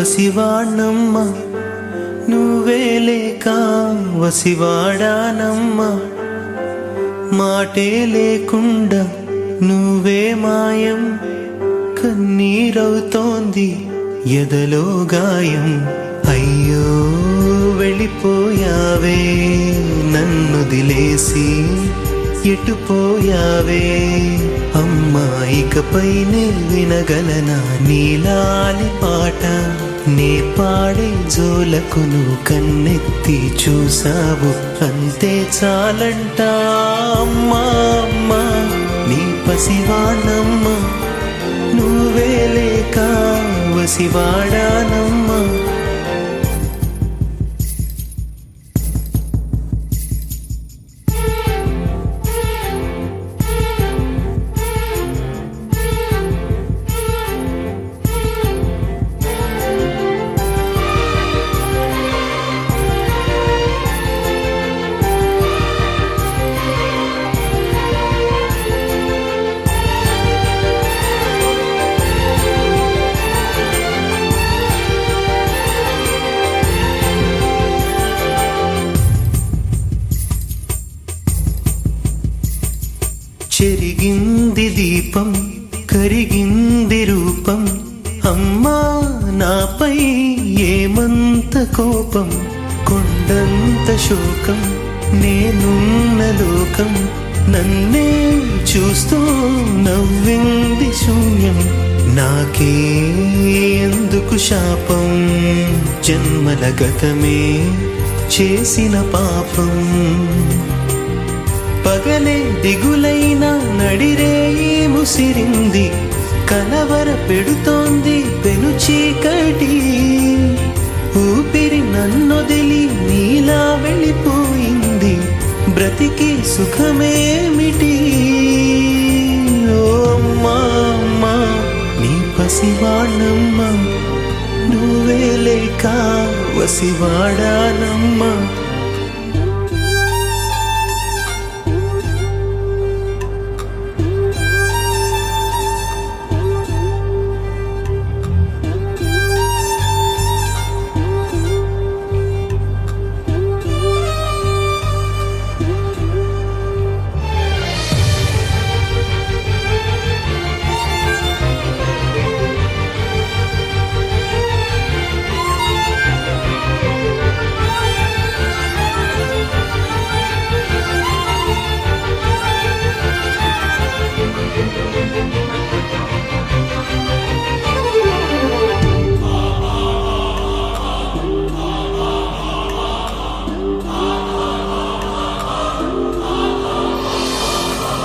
పసివాణ్ణమ్మ నువ్వే లేక వసివాడానమ్మ మాటే లేకుండా నువ్వే మాయం కన్నీరవుతోంది ఎదలో గాయం అయ్యో వెళ్ళిపోయావే నన్నుదిలేసి ఎటుపోయావే అమ్మా ఇకపైనే వినగలనా నీలాలి పాట నే పాడే జోలకు నువ్వు కన్నెత్తి చూసావు అంతే చాలంట అమ్మా అమ్మా నీ పసివాణమ్మ నువ్వే లేక వసివాడానమ్మా చెరిగింది దీపం కరిగింది రూపం అమ్మా నాపై ఏమంత కోపం కొండంత శోకం నేనున్న లోకం నన్నే చూస్తూ నవ్వింది శూన్యం నాకే ఎందుకు శాపం జన్మల గతమే చేసిన పాపం పగలే దిగులైన నడిరేయి ముసిరింది కలవర పెడుతోంది పెను చీకటి ఊపిరి నన్నొదిలి నీలా వెళ్ళిపోయింది బ్రతికి సుఖమేమిటి ఓ అమ్మా అమ్మా నీ పసివాణమ్మ నువ్వే లేక వసివాడానమ్మా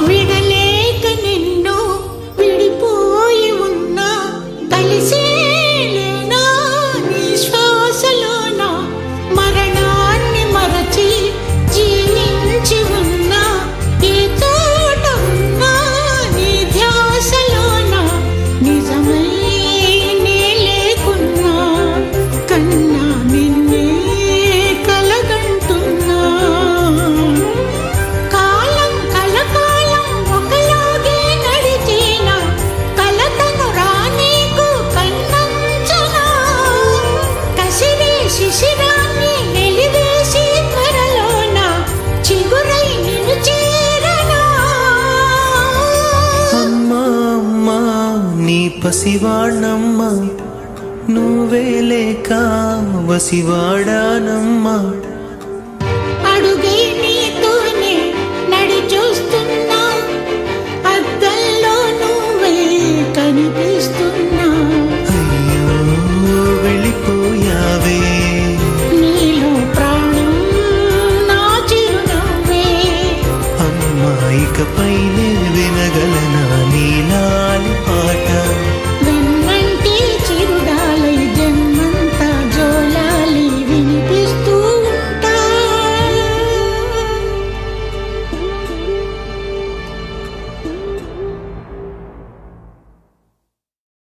విడలేక నిన్ను విడిపోయి ఉన్నా కలిసేలేనా నీ శ్వాసలోన మరణాన్ని మరచి జీవించి ఉన్నా ఏ తోట ఉన్నా నీ ధ్యాసలోన నిజమై నే లేకున్నా కన్నా నిన్నే కలగంటున్నా శిశిరాన్ని వెలివేసి త్వరలోన చిగురై నిన్ను చేరనా అమ్మా అమ్మా నీ పసివాణమ్మ నువ్వే లేక వసివాడానమ్మా అడుగై